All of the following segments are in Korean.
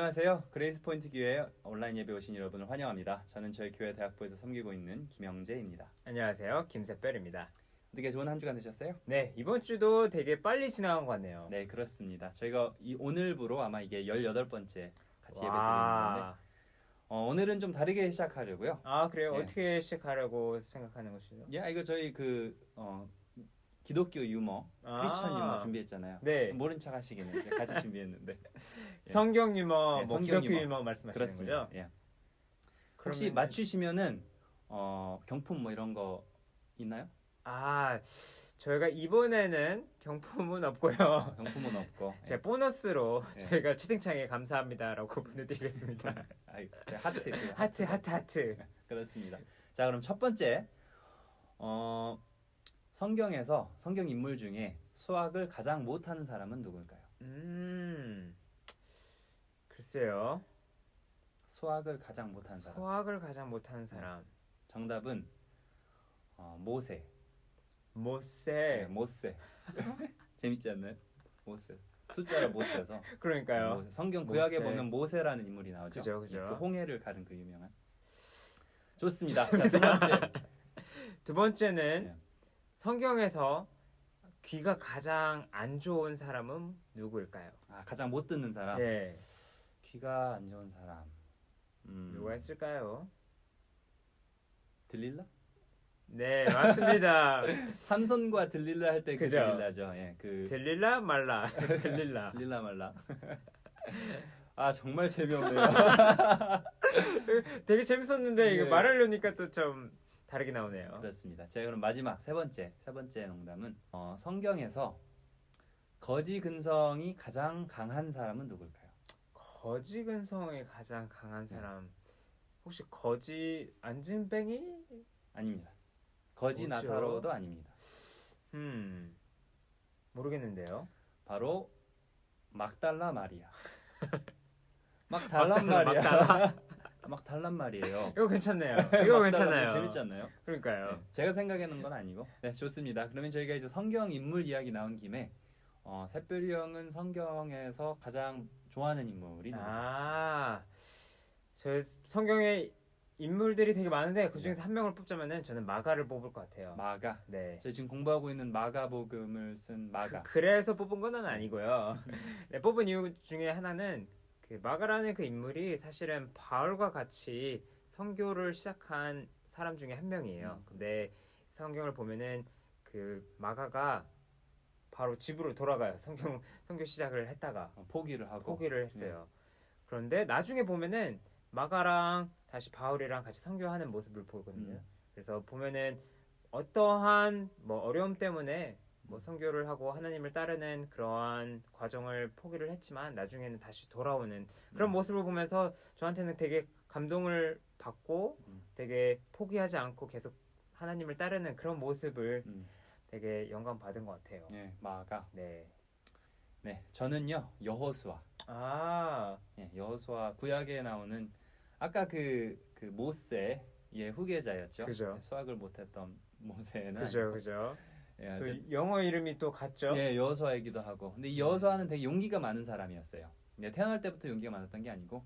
안녕하세요. 그레이스 포인트 교회 온라인 예배 오신 여러분을 환영합니다. 저는 저희 교회 대학부에서 섬기고 있는 김영재입니다. 안녕하세요. 김세별입니다. 어떻게 좋은 한 주간 되셨어요? 네, 이번 주도 되게 빨리 지나간 것 같네요. 네, 그렇습니다. 저희가 오늘부로 아마 이게 18번째 같이 예배 드리는 건데 오늘은 좀 다르게 시작하려고요. 아, 그래요? 예. 어떻게 시작하려고 생각하는 것이죠? 이거 저희 기독교 유머, 크리스천 유머 준비했잖아요. 네. 모른 척 하시기는 이제 같이 준비했는데. 예. 성경 유머, 네, 뭐 성경 기독교 유머. 유머 말씀하시는 그렇습니다. 거죠? 예. 혹시 그러면은- 맞추시면은 경품 뭐 이런 거 있나요? 아, 저희가 이번에는 경품은 없고요. 경품은 없고. 제가 보너스로 예. 저희가 채팅창에 감사합니다라고 보내드리겠습니다. 하트. 하트. 그렇습니다. 자, 그럼 첫 번째 성경에서 성경 인물 중에 수학을 가장 못하는 사람은 누구일까요? 글쎄요. 수학을 가장 못하는 사람. 수학을 가장 못하는 사람. 정답은 모세. 모세. 네, 모세. 재밌지 않나요? 모세. 숫자를 못 써서. 그러니까요. 모세. 성경 구약에 모세. 보면 모세라는 인물이 나오죠. 그죠. 그 홍해를 가른 그 유명한. 좋습니다. 자, 두 번째. 두 번째는 네. 성경에서 귀가 가장 안 좋은 사람은 누구일까요? 가장 못 듣는 사람. 네. 귀가 안 좋은 사람. 누가 있을까요? 들릴라? 네, 맞습니다. 삼손과 들릴라 할 때 그 그죠. 들릴라죠. 예, 들릴라 말라. 들릴라. 들릴라 말라. 정말 재미없네요. 되게 재밌었는데 이거 네. 말하려니까 또 좀 다르게 나오네요. 그렇습니다. 자, 그럼 마지막 세 번째 농담은 성경에서 거지 근성이 가장 강한 사람은 누굴까요? 거지 근성이 가장 강한 사람. 혹시 거지 안진뱅이? 아닙니다. 거지 뭐죠? 나사로도 아닙니다. 모르겠는데요. 바로 막달라 마리아. 막 달란 말이야. 막 달란 말이에요. 이거 괜찮네요. 이거 막달라 괜찮아요. 재밌지 않나요? 그러니까요. 네, 제가 생각해놓은 건 아니고. 네, 좋습니다. 그러면 저희가 이제 성경 인물 이야기 나온 김에 새별이 형은 성경에서 가장 좋아하는 인물이 누구세요? 저 성경에 인물들이 되게 많은데 그 중에서 한 명을 뽑자면은 저는 마가를 뽑을 것 같아요. 마가. 네. 저희 지금 공부하고 있는 마가복음을 쓴 마가. 그래서 뽑은 건 아니고요. 네, 뽑은 이유 중에 하나는 그 마가라는 그 인물이 사실은 바울과 같이 선교를 시작한 사람 중에 한 명이에요. 근데 성경을 보면은 그 마가가 바로 집으로 돌아가요. 선교 시작을 했다가 포기를 하고. 포기를 했어요. 그런데 나중에 보면은 마가랑 다시 바울이랑 같이 선교하는 모습을 보거든요. 그래서 보면은 어떠한 뭐 어려움 때문에 뭐 선교를 하고 하나님을 따르는 그러한 과정을 포기를 했지만 나중에는 다시 돌아오는 그런 모습을 보면서 저한테는 되게 감동을 받고 되게 포기하지 않고 계속 하나님을 따르는 그런 모습을 되게 영감 받은 것 같아요. 네, 마가. 네. 네, 저는요 여호수아. 예, 여호수아 구약에 나오는 아까 그 모세의 후계자였죠. 그죠. 수학을 못했던 모세는. 그죠. 예, 또 영어 이름이 또 같죠. 예, 여호수아이기도 하고. 근데 이 여호수아는 되게 용기가 많은 사람이었어요. 태어날 때부터 용기가 많았던 게 아니고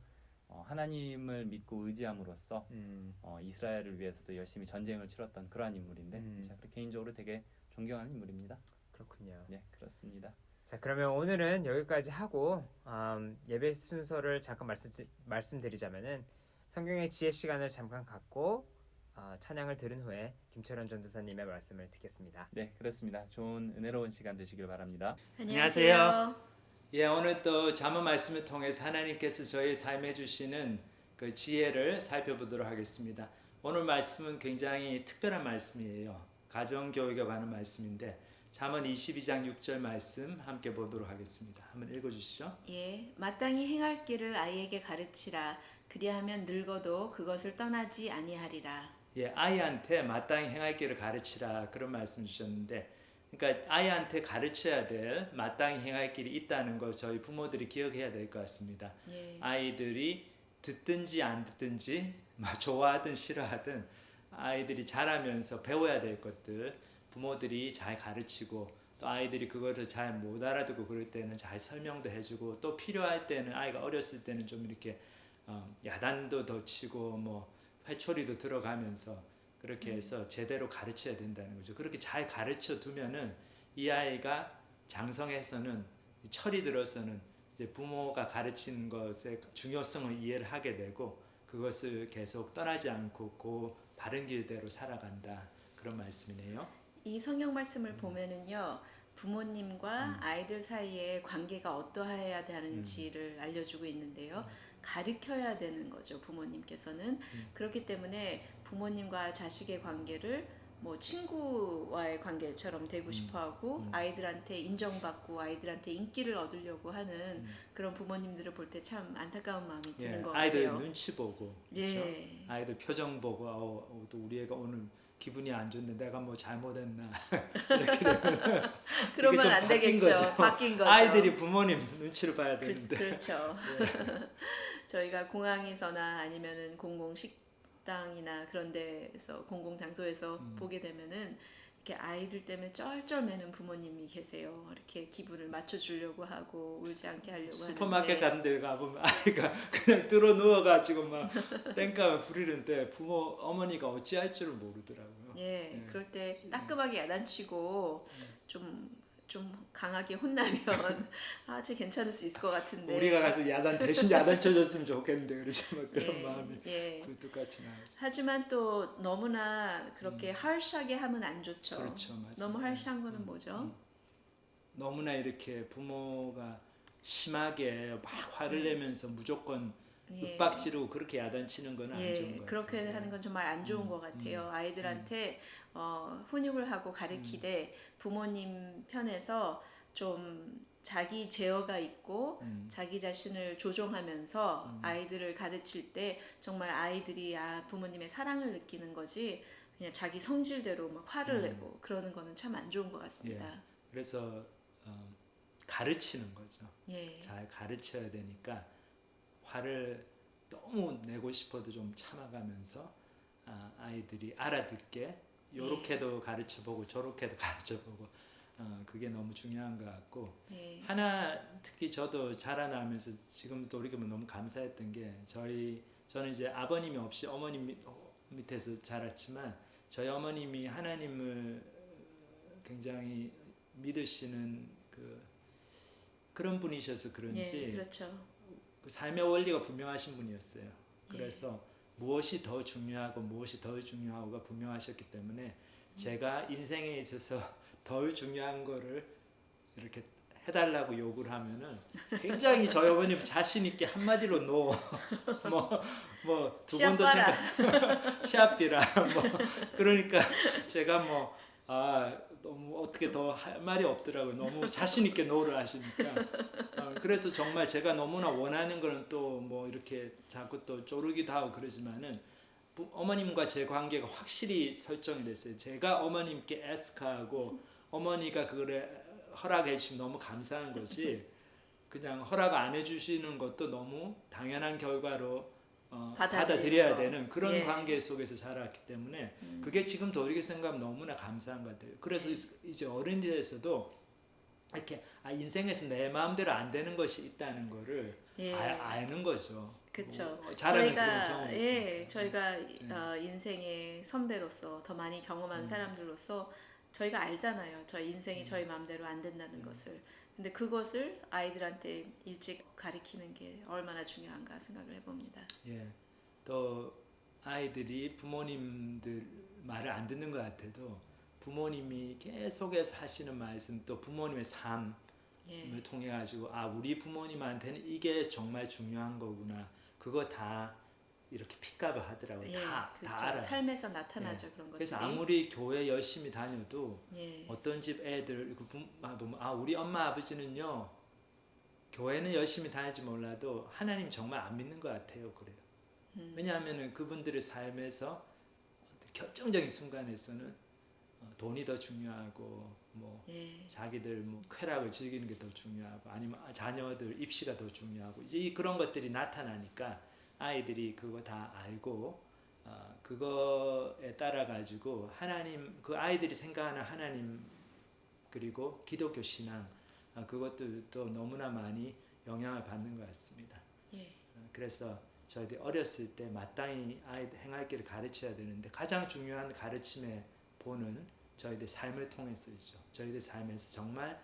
하나님을 믿고 의지함으로써 이스라엘을 위해서도 열심히 전쟁을 치렀던 그러한 인물인데 자, 개인적으로 되게 존경하는 인물입니다. 그렇군요. 네, 그렇습니다. 자, 그러면 오늘은 여기까지 하고 예배 순서를 잠깐 말씀드리자면은 성경의 지혜 시간을 잠깐 갖고 찬양을 들은 후에 김철원 전도사님의 말씀을 듣겠습니다. 네, 그렇습니다. 좋은 은혜로운 시간 되시길 바랍니다. 안녕하세요. 예, 오늘 또 잠언 말씀을 통해서 하나님께서 저희 삶에 주시는 그 지혜를 살펴보도록 하겠습니다. 오늘 말씀은 굉장히 특별한 말씀이에요. 가정 교육에 관한 말씀인데 잠언 22장 6절 말씀 함께 보도록 하겠습니다. 한번 읽어 주시죠. 예, 마땅히 행할 길을 아이에게 가르치라. 그리하면 늙어도 그것을 떠나지 아니하리라. 예, 아이한테 마땅히 행할 길을 가르치라 그런 말씀 주셨는데 그러니까 아이한테 가르쳐야 될 마땅히 행할 길이 있다는 걸 저희 부모들이 기억해야 될 것 같습니다. 예. 아이들이 듣든지 안 듣든지 좋아하든 싫어하든 아이들이 자라면서 배워야 될 것들 부모들이 잘 가르치고 또 아이들이 그거를 잘 못 알아듣고 그럴 때는 잘 설명도 해주고 또 필요할 때는 아이가 어렸을 때는 좀 이렇게 야단도 더 치고 뭐 회초리도 들어가면서 그렇게 해서 제대로 가르쳐야 된다는 거죠. 그렇게 잘 가르쳐 두면은 이 아이가 장성해서는 철이 들어서는 이제 부모가 가르치는 것의 중요성을 이해를 하게 되고 그것을 계속 떠나지 않고 그 바른 길대로 살아간다 그런 말씀이네요. 이 성경 말씀을 보면은요, 부모님과 아이들 사이의 관계가 어떠해야 되는지를 알려주고 있는데요. 가르쳐야 되는 거죠, 부모님께서는. 그렇기 때문에 부모님과 자식의 관계를 뭐 친구와의 관계처럼 되고 싶어하고 아이들한테 인정받고 아이들한테 인기를 얻으려고 하는 그런 부모님들을 볼 때 참 안타까운 마음이 드는 예, 것 아이들 같아요. 눈치 보고 그렇죠? 예. 아이들 표정 보고 또 우리 애가 오늘 기분이 안 좋은데 내가 뭐 잘못했나 이렇게 되면 그러면 이게 좀 안 바뀐 되겠죠. 거죠. 바뀐 거죠. 아이들이 부모님 눈치를 봐야 되는데. 그렇죠. 저희가 공항에서나 아니면은 공공 식당이나 그런 데서 공공 장소에서 보게 되면은 이렇게 아이들 때문에 쩔쩔매는 부모님이 계세요. 이렇게 기분을 맞춰주려고 하고 울지 않게 하려고 슈퍼마켓 하는데 가는 데 가보면 아이가 그냥 들어 누워가지고 막 땡깡을 부리는데 어머니가 어찌할 줄을 모르더라고요. 예, 예. 그럴 때 따끔하게 야단치고 좀 강하게 혼나면 아, 쟤 괜찮을 수 있을 것 같은데. 우리가 가서 대신 야단 쳐줬으면 좋겠는데 그러지 막 그런 예, 마음이 예. 그 똑같이 나오죠. 하지만 또 너무나 그렇게 harsh하게 하면 안 좋죠. 그렇죠, 맞아요. 너무 harsh한 거는 뭐죠? 너무나 이렇게 부모가 심하게 막 화를 내면서 무조건 예. 윽박지르고 그렇게 야단치는 건 안 좋은 것 같아요. 그렇게 하는 건 정말 안 좋은 것 같아요. 아이들한테 훈육을 하고 가르치되 부모님 편에서 좀 자기 제어가 있고 자기 자신을 조종하면서 아이들을 가르칠 때 정말 아이들이 부모님의 사랑을 느끼는 거지 그냥 자기 성질대로 막 화를 내고 그러는 거는 참 안 좋은 것 같습니다. 예. 그래서 가르치는 거죠. 예. 잘 가르쳐야 되니까 화를 너무 내고 싶어도 좀 참아가면서 아이들이 알아듣게 요렇게도 가르쳐보고 저렇게도 가르쳐보고 그게 너무 중요한 것 같고 예. 하나 특히 저도 자라나면서 지금 돌이켜보면 너무 감사했던 게 저는 이제 아버님이 없이 어머님 밑에서 자랐지만 저희 어머님이 하나님을 굉장히 믿으시는 그런 분이셔서 그런지 예, 그렇죠. 그 삶의 원리가 분명하신 분이었어요. 그래서 무엇이 더 중요하고 무엇이 덜 중요하고가 분명하셨기 때문에 제가 인생에 있어서 덜 중요한 거를 이렇게 해달라고 요구를 하면은 굉장히 저희 어머님 자신 있게 한마디로 no 뭐 두 번도 생각 시합비라 뭐 그러니까 제가 너무 어떻게 더 할 말이 없더라고요. 너무 자신 있게 노를 하시니까. 그래서 정말 제가 너무나 원하는 거는 또 뭐 이렇게 자꾸 또 쪼르기도 하고 그러지만은 어머님과 제 관계가 확실히 설정이 됐어요. 제가 어머님께 애스카하고 어머니가 그거를 허락해 주시면 너무 감사한 거지. 그냥 허락 안 해주시는 것도 너무 당연한 결과로 받아들여야 되는 그런 예. 관계 속에서 자랐기 때문에 그게 지금 돌이켜 생각하면 너무나 감사한 것 같아요. 그래서 이제 어른이 돼서도 이렇게 인생에서 내 마음대로 안 되는 것이 있다는 거를 아는 거죠. 그렇죠. 자라면서 그런 경험이 있어요. 저희가 인생의 선배로서 더 많이 경험한 사람들로서 저희가 알잖아요. 저희 인생이 저희 마음대로 안 된다는 것을. 근데 그것을 아이들한테 일찍 가르치는 게 얼마나 중요한가 생각을 해봅니다. 예. 또 아이들이 부모님들 말을 안 듣는 것 같아도 부모님이 계속해서 하시는 말씀 또 부모님의 삶을 통해 가지고 우리 부모님한테는 이게 정말 중요한 거구나. 그거 다 이렇게 픽업을 하더라고요. 다 알아요. 삶에서 나타나죠. 그런 것들이. 그래서 아무리 교회 열심히 다녀도 예. 어떤 집 애들 보면 우리 엄마 아버지는요 교회는 열심히 다니지 몰라도 하나님 정말 안 믿는 것 같아요. 그래요. 왜냐하면은 그분들의 삶에서 결정적인 순간에서는 돈이 더 중요하고 자기들 쾌락을 즐기는 게 더 중요하고 아니면 자녀들 입시가 더 중요하고 이제 그런 것들이 나타나니까 아이들이 그거 다 알고 그거에 따라 가지고 하나님 그 아이들이 생각하는 하나님 그리고 기독교 신앙 그것들도 너무나 많이 영향을 받는 것 같습니다. 예. 그래서 저희들이 어렸을 때 마땅히 아이들 행할 길을 가르쳐야 되는데 가장 중요한 가르침의 본은 저희들 삶을 통해서죠. 저희들 삶에서 정말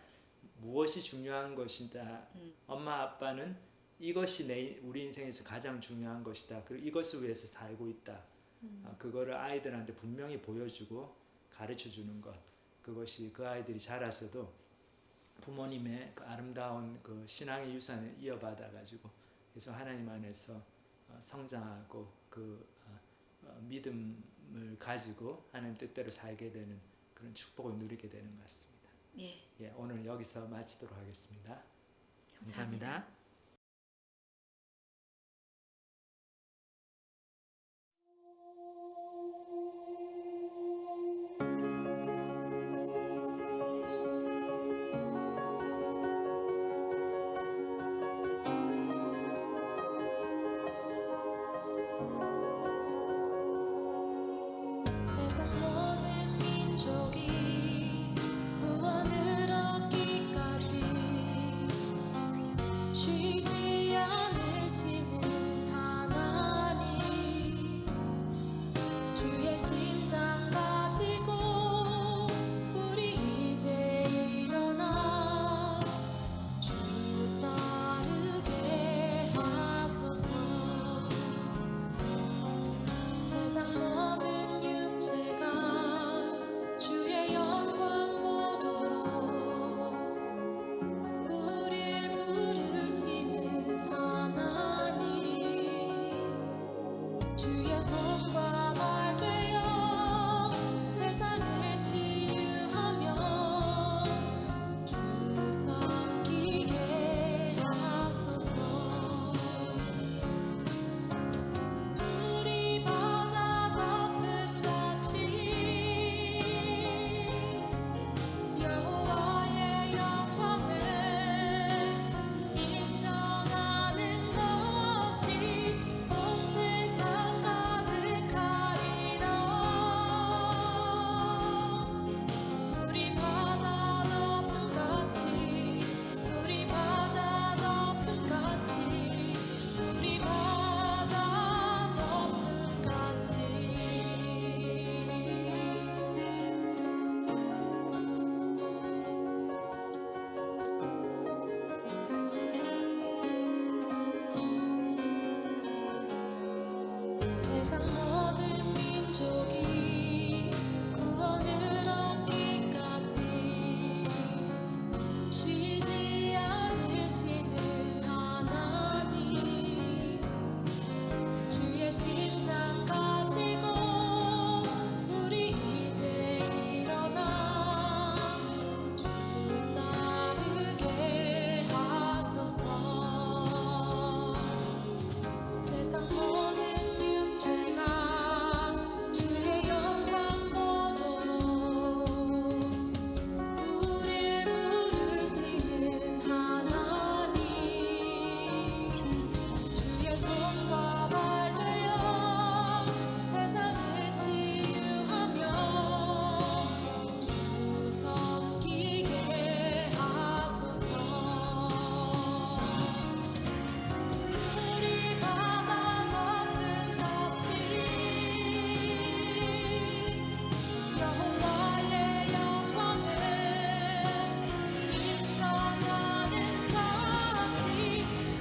무엇이 중요한 것이다. 엄마 아빠는 이것이 우리 인생에서 가장 중요한 것이다. 그리고 이것을 위해서 살고 있다. 그거를 아이들한테 분명히 보여주고 가르쳐주는 것. 그것이 그 아이들이 자라서도 부모님의 그 아름다운 그 신앙의 유산을 이어받아 가지고 그래서 하나님 안에서 성장하고 그 믿음을 가지고 하나님 뜻대로 살게 되는 그런 축복을 누리게 되는 것 같습니다. 예. 오늘 여기서 마치도록 하겠습니다. 감사합니다. 감사합니다. 세상 모든 민족이 구원을 얻기까지 쉬지 않으시는 하나님 주의 심장 가지고 우리 이제 일어나 주 따르게 하소서. 세상 모든 육체가 주의 영광 보도록 우릴 부르시는 하나님 주의 손과 발 되어 세상을 치유하며 주 섬기게 하소서. 우리 바다 덮음같이 여호와의 영광을 인정하는 것이 온 세상 가득하리라. 우리 바다 덮음같이 우리 바다 덮음같이 우리 바다 덮음같이 세상 모든 민족이 구원을 얻기까지 쉬지 않으시는 하나님 주의 심장 가지고 우리 이제 일어나 주 따르게 하소서. 세상 모든 육체가 주의 영광 보도록 우릴 부르시는 하나님 주의 손과 발 되어 세상을 치유하며 주 섬기게 하소서. 우리 바다 덮음같이 여호와의 영광을 인정하는 것이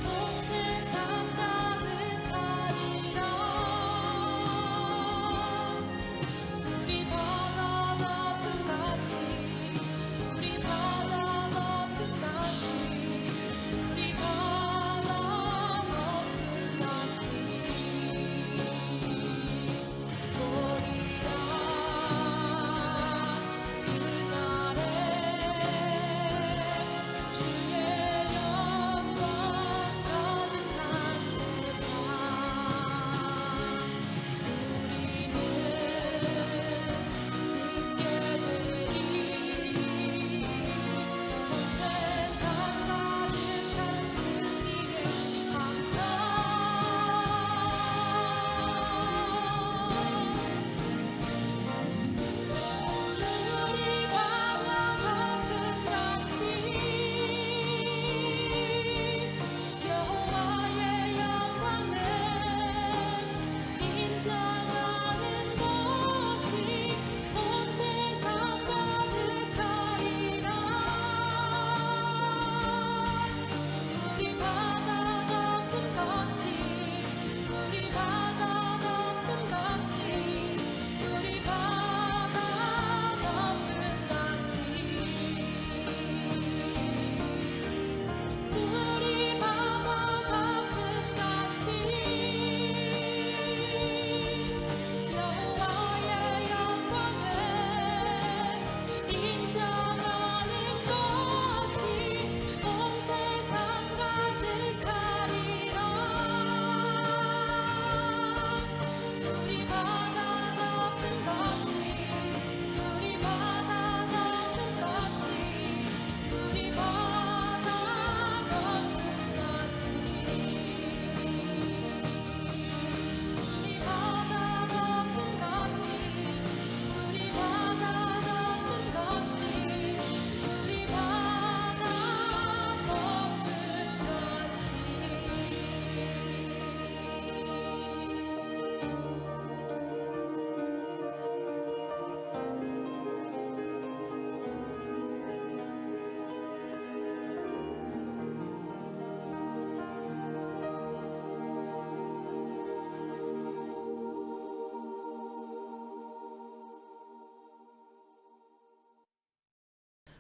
온 세상 가득하리라. 우리 바다 덮음같이 우리 바다 덮음같이 우리 바다 덮음같이 보리라.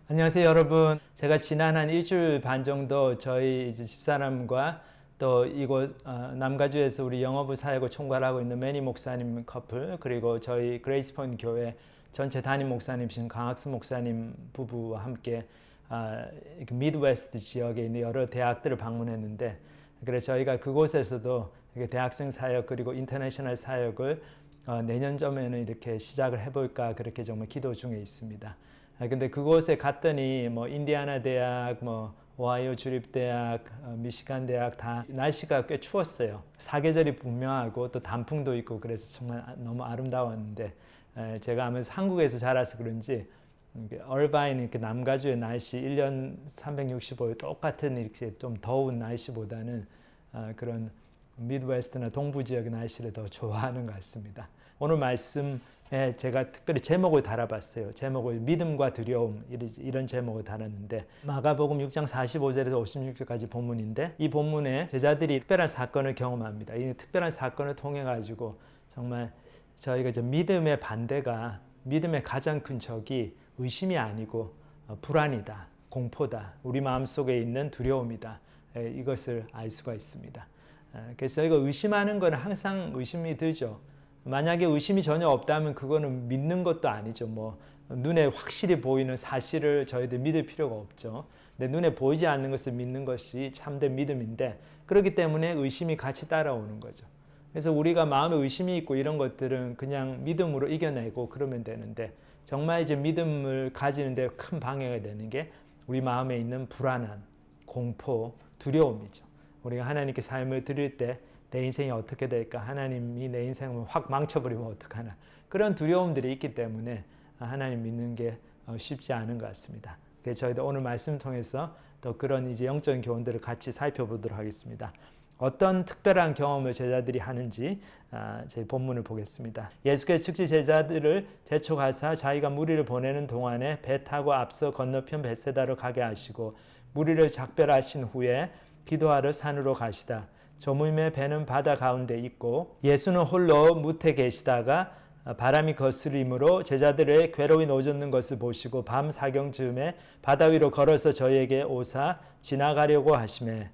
안녕하세요, 여러분. 제가 지난 한 일주일 반 정도 저희 이제 집사람과 또 이곳 남가주에서 우리 영어부 사역을 총괄하고 있는 매니 목사님 커플, 그리고 저희 그레이스포인트 교회 전체 담임 목사님이신 강학수 목사님 부부와 함께 이렇게 미드웨스트 지역에 있는 여러 대학들을 방문했는데, 그래서 저희가 그곳에서도 이렇게 대학생 사역 그리고 인터내셔널 사역을 내년쯤에는 이렇게 시작을 해볼까 그렇게 정말 기도 중에 있습니다. 근데 그곳에 갔더니 뭐 인디아나 대학, 뭐 오하이오 주립대학, 미시간 대학 다 날씨가 꽤 추웠어요. 사계절이 분명하고 또 단풍도 있고 그래서 정말 너무 아름다웠는데, 제가 아무래도 한국에서 자라서 그런지 얼바인 이렇게 남가주의 날씨 1년 365일 똑같은 이렇게 좀 더운 날씨보다는 그런 미드웨스트나 동부 지역의 날씨를 더 좋아하는 것 같습니다. 오늘 말씀에 제가 특별히 제목을 달아봤어요. 제목을 믿음과 두려움, 이런 제목을 달았는데, 마가복음 6장 45절에서 56절까지 본문인데, 이 본문에 제자들이 특별한 사건을 경험합니다. 이 특별한 사건을 통해 가지고 정말 저희가 이제 믿음의 반대가, 믿음의 가장 큰 적이 의심이 아니고 불안이다, 공포다, 우리 마음속에 있는 두려움이다, 이것을 알 수가 있습니다. 그래서 저희가 의심하는 건 항상 의심이 들죠. 만약에 의심이 전혀 없다면 그거는 믿는 것도 아니죠. 뭐 눈에 확실히 보이는 사실을 저희들 믿을 필요가 없죠. 근데 눈에 보이지 않는 것을 믿는 것이 참된 믿음인데, 그렇기 때문에 의심이 같이 따라오는 거죠. 그래서 우리가 마음에 의심이 있고 이런 것들은 그냥 믿음으로 이겨내고 그러면 되는데, 정말 이제 믿음을 가지는데 큰 방해가 되는 게 우리 마음에 있는 불안함, 공포, 두려움이죠. 우리가 하나님께 삶을 드릴 때 내 인생이 어떻게 될까? 하나님이 내 인생을 확 망쳐버리면 어떡하나? 그런 두려움들이 있기 때문에 하나님 믿는 게 쉽지 않은 것 같습니다. 그래서 저희도 오늘 말씀 통해서 또 그런 이제 영적인 교훈들을 같이 살펴보도록 하겠습니다. 어떤 특별한 경험을 제자들이 하는지 저희 본문을 보겠습니다. 예수께서 즉시 제자들을 재촉하사 자기가 무리를 보내는 동안에 배 타고 앞서 건너편 벳세다로 가게 하시고, 무리를 작별하신 후에 기도하러 산으로 가시다. 저물매 배는 바다 가운데 있고 예수는 홀로 무태 계시다가 바람이 거스림으로 제자들의 괴로움이 노젓는 것을 보시고 밤 사경쯤에 바다 위로 걸어서 저희에게 오사 지나가려고 하시매,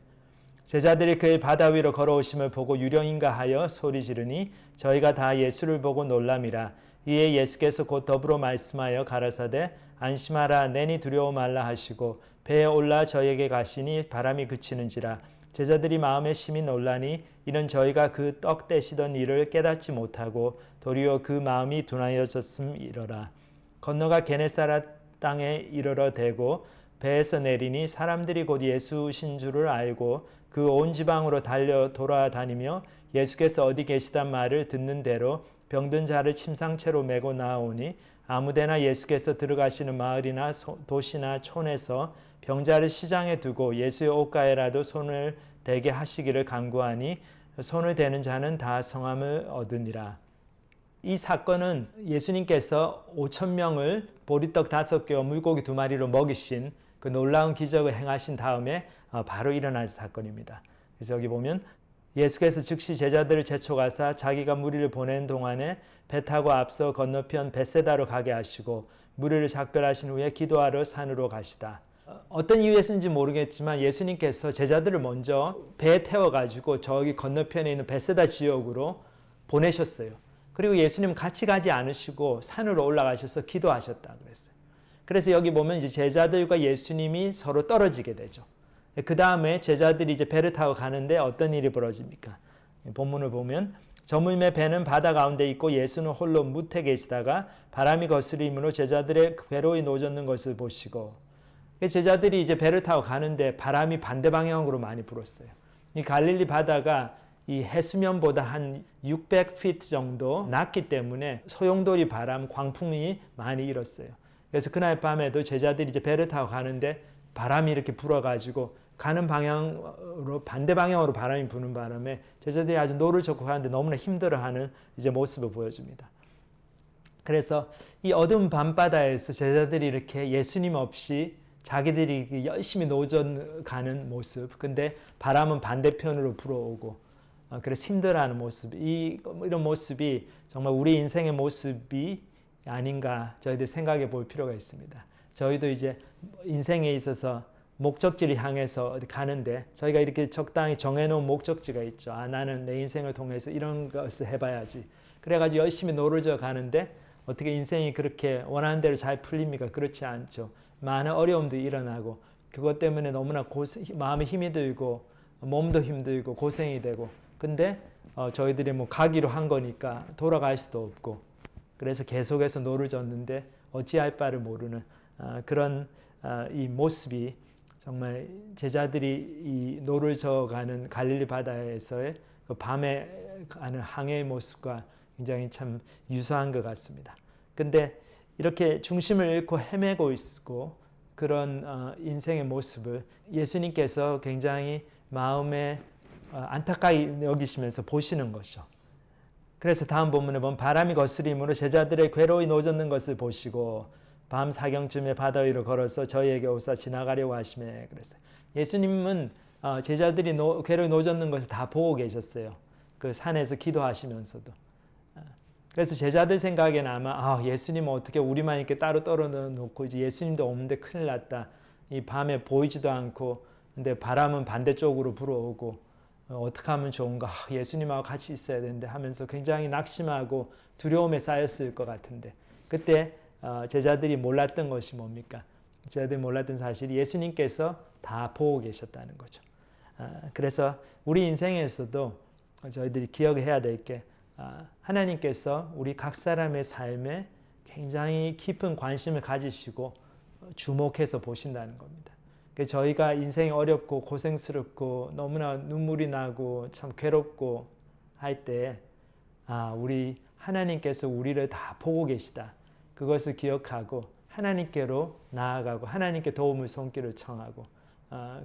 제자들이 그의 바다 위로 걸어오심을 보고 유령인가 하여 소리 지르니 저희가 다 예수를 보고 놀람이라. 이에 예수께서 곧 더불어 말씀하여 가라사대 안심하라, 내니 두려워 말라 하시고 배에 올라 저희에게 가시니 바람이 그치는지라. 제자들이 마음에 심히 놀라니 이는 저희가 그 떡 떼시던 일을 깨닫지 못하고 도리어 그 마음이 둔하여졌음이러라. 건너가 게네사렛 땅에 이르러 대고 배에서 내리니 사람들이 곧 예수신 줄을 알고 그 온 지방으로 달려 돌아다니며 예수께서 어디 계시단 말을 듣는 대로 병든 자를 침상채로 메고 나아오니, 아무데나 예수께서 들어가시는 마을이나 도시나 촌에서 병자를 시장에 두고 예수의 옷가에라도 손을 대게 하시기를 간구하니 손을 대는 자는 다 성함을 얻으니라. 이 사건은 예수님께서 5,000명을 보리떡 5개와 물고기 2마리로 먹이신 그 놀라운 기적을 행하신 다음에 바로 일어난 사건입니다. 그래서 여기 보면 예수께서 즉시 제자들을 재촉하사 자기가 무리를 보내는 동안에 배 타고 앞서 건너편 벳세다로 가게 하시고 무리를 작별하신 후에 기도하러 산으로 가시다. 어떤 이유에서인지 모르겠지만 예수님께서 제자들을 먼저 배에 태워가지고 저기 건너편에 있는 벳세다 지역으로 보내셨어요. 그리고 예수님 같이 가지 않으시고 산으로 올라가셔서 기도하셨다 그랬어요. 그래서 여기 보면 이제 제자들과 예수님이 서로 떨어지게 되죠. 그 다음에 제자들이 이제 배를 타고 가는데 어떤 일이 벌어집니까? 본문을 보면 저물매 배는 바다 가운데 있고 예수는 홀로 무태 계시다가 바람이 거스림으로 제자들의 괴로움이 노젓는 것을 보시고, 제자들이 이제 배를 타고 가는데 바람이 반대 방향으로 많이 불었어요. 이 갈릴리 바다가 이 해수면보다 한 600피트 정도 낮기 때문에 소용돌이 바람, 광풍이 많이 일었어요. 그래서 그날 밤에도 제자들이 이제 배를 타고 가는데 바람이 이렇게 불어가지고 가는 방향으로 반대 방향으로 바람이 부는 바람에 제자들이 아주 노를 젓고 가는데 너무나 힘들어하는 이제 모습을 보여줍니다. 그래서 이 어두운 밤바다에서 제자들이 이렇게 예수님 없이 자기들이 열심히 노젓가는 모습, 근데 바람은 반대편으로 불어오고 그래서 힘들어하는 모습, 이런 모습이 정말 우리 인생의 모습이 아닌가 저희들 생각해 볼 필요가 있습니다. 저희도 이제 인생에 있어서 목적지를 향해서 가는데 저희가 이렇게 적당히 정해놓은 목적지가 있죠. 나는 내 인생을 통해서 이런 것을 해봐야지. 그래가지고 열심히 노려져 가는데 어떻게 인생이 그렇게 원하는 대로 잘 풀립니까? 그렇지 않죠. 많은 어려움도 일어나고 그것 때문에 너무나 마음에 힘이 들고 몸도 힘들고 고생이 되고 근데 저희들이 뭐 가기로 한 거니까 돌아갈 수도 없고 그래서 계속해서 노려졌는데 어찌할 바를 모르는 그런 이 모습이 정말 제자들이 이 노려져 가는 갈릴리 바다에서의 그 밤에 가는 항해의 모습과 굉장히 참 유사한 것 같습니다. 근데 이렇게 중심을 잃고 헤매고 있고 그런 인생의 모습을 예수님께서 굉장히 마음에 안타까이 여기시면서 보시는 것이죠. 그래서 다음 본문에 보면 바람이 거스림으로 제자들의 괴로이 노젓는 것을 보시고 밤 사경쯤에 바다 위로 걸어서 저희에게 오사 지나가려고 하시매 그랬어요. 예수님은 제자들이 괴로이 노젓는 것을 다 보고 계셨어요. 그 산에서 기도하시면서도. 그래서 제자들 생각에는 아마 예수님은 어떻게 우리만 이렇게 따로 떨어놓고 이제 예수님도 없는데 큰일 났다. 이 밤에 보이지도 않고 근데 바람은 반대쪽으로 불어오고 어떻게 하면 좋은가? 예수님하고 같이 있어야 되는데 하면서 굉장히 낙심하고 두려움에 쌓였을 것 같은데 그때 제자들이 몰랐던 것이 뭡니까? 제자들이 몰랐던 사실이 예수님께서 다 보고 계셨다는 거죠. 그래서 우리 인생에서도 저희들이 기억해야 될 게 하나님께서 우리 각 사람의 삶에 굉장히 깊은 관심을 가지시고 주목해서 보신다는 겁니다. 저희가 인생이 어렵고 고생스럽고 너무나 눈물이 나고 참 괴롭고 할 때 우리 하나님께서 우리를 다 보고 계시다. 그것을 기억하고 하나님께로 나아가고 하나님께 도움을 손길을 청하고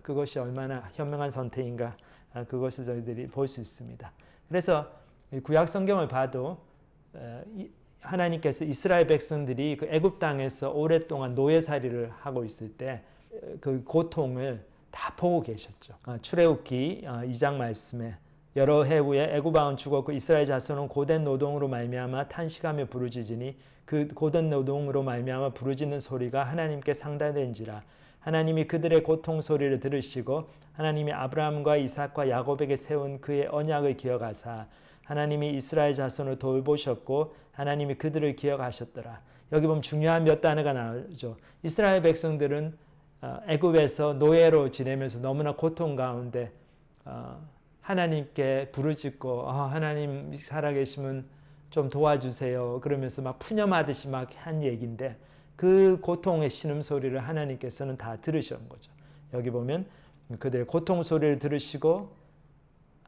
그것이 얼마나 현명한 선택인가 그것을 저희들이 볼 수 있습니다. 그래서 구약 성경을 봐도 하나님께서 이스라엘 백성들이 그 애굽 땅에서 오랫동안 노예살이를 하고 있을 때 그 고통을 다 보고 계셨죠. 출애굽기 2장 말씀에 여러 해 후에 애굽 왕은 죽었고 이스라엘 자손은 고된 노동으로 말미암아 탄식하며 부르짖으니 그 고된 노동으로 말미암아 부르짖는 소리가 하나님께 상달된지라. 하나님이 그들의 고통 소리를 들으시고 하나님이 아브라함과 이삭과 야곱에게 세운 그의 언약을 기억하사 하나님이 이스라엘 자손을 돌보셨고 하나님이 그들을 기억하셨더라. 여기 보면 중요한 몇 단어가 나오죠. 이스라엘 백성들은 애굽에서 노예로 지내면서 너무나 고통 가운데 하나님께 부르짖고 하나님 살아계시면 좀 도와주세요. 그러면서 막 푸념하듯이 막 한 얘기인데 그 고통의 신음소리를 하나님께서는 다 들으신 거죠. 여기 보면 그들의 고통 소리를 들으시고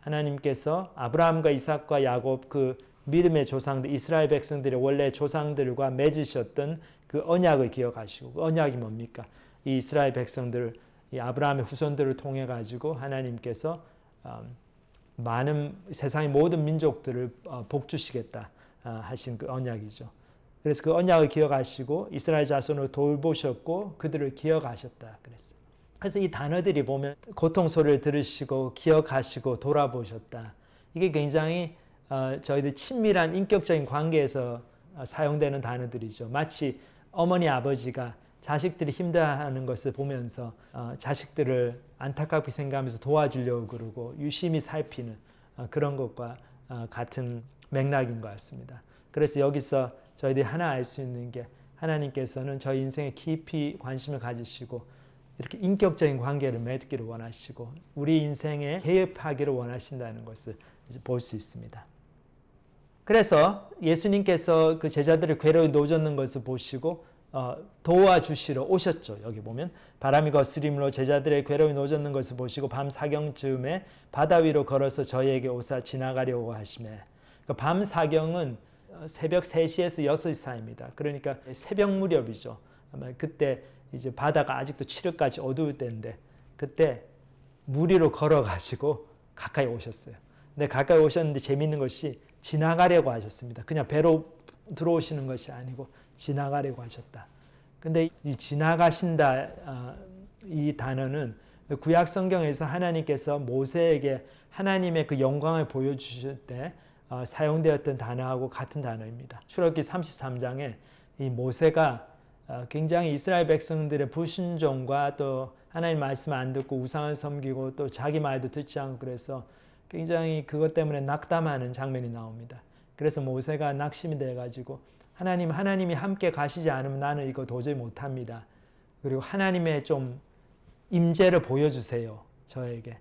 하나님께서 아브라함과 이삭과 야곱 그 믿음의 조상들 이스라엘 백성들의 원래 조상들과 맺으셨던 그 언약을 기억하시고 그 언약이 뭡니까? 이 이스라엘 백성들 이 아브라함의 후손들을 통해 가지고 하나님께서 많은 세상의 모든 민족들을 복주시겠다 하신 그 언약이죠. 그래서 그 언약을 기억하시고 이스라엘 자손을 돌보셨고 그들을 기억하셨다 그랬어요. 그래서 이 단어들이 보면 고통 소리를 들으시고 기억하시고 돌아보셨다. 이게 굉장히 저희들 친밀한 인격적인 관계에서 사용되는 단어들이죠. 마치 어머니 아버지가 자식들이 힘들어하는 것을 보면서 자식들을 안타깝게 생각하면서 도와주려고 그러고 유심히 살피는 그런 것과 같은 맥락인 것 같습니다. 그래서 여기서 저희들이 하나 알 수 있는 게 하나님께서는 저희 인생에 깊이 관심을 가지시고 이렇게 인격적인 관계를 맺기를 원하시고 우리 인생에 개입하기를 원하신다는 것을 볼 수 있습니다. 그래서 예수님께서 그 제자들을 괴로이 노젓는 것을 보시고 도와주시러 오셨죠. 여기 보면 바람이 거스림으로 제자들의 괴로이 노젓는 것을 보시고 밤 사경쯤에 바다 위로 걸어서 저희에게 오사 지나가려고 하시매. 그러니까 밤 사경은 새벽 3시에서 6시 사이입니다. 그러니까 새벽 무렵이죠. 아마 그때 이제 바다가 아직도 칠흑까지 어두울 때인데 그때 물 위로 걸어가지고 가까이 오셨어요. 근데 가까이 오셨는데 재미있는 것이 지나가려고 하셨습니다. 그냥 배로 들어오시는 것이 아니고 지나가려고 하셨다. 근데 이 지나가신다 이 단어는 구약 성경에서 하나님께서 모세에게 하나님의 그 영광을 보여주실 때 사용되었던 단어하고 같은 단어입니다. 출애굽기 33장에 이 모세가 굉장히 이스라엘 백성들의 불순종과 또 하나님 말씀 안 듣고 우상을 섬기고 또 자기 말도 듣지 않고 그래서 굉장히 그것 때문에 낙담하는 장면이 나옵니다. 그래서 모세가 낙심이 돼가지고 하나님이 함께 가시지 않으면 나는 이거 도저히 못합니다. 그리고 하나님의 좀 임재를 보여주세요. 저에게.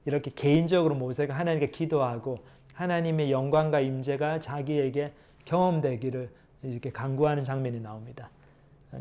이렇게 개인적으로 모세가 하나님께 기도하고 하나님의 영광과 임재가 자기에게 경험되기를 이렇게 간구하는 장면이 나옵니다.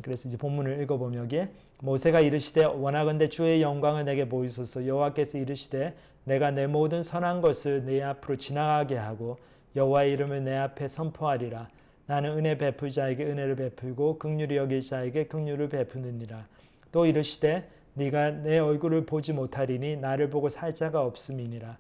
그래서 이제 본문을 읽어보면 여기에 모세가 이르시되 원하건대 주의 영광을 내게 보이소서. 여호와께서 이르시되 내가 내 모든 선한 것을 내 앞으로 지나가게 하고 여호와의 이름을 내 앞에 선포하리라. 나는 은혜 베풀 자에게 은혜를 베풀고 긍휼히 여길 자에게 긍휼을 베푸느니라. 또 이르시되 네가 내 얼굴을 보지 못하리니 나를 보고 살 자가 없음이니라.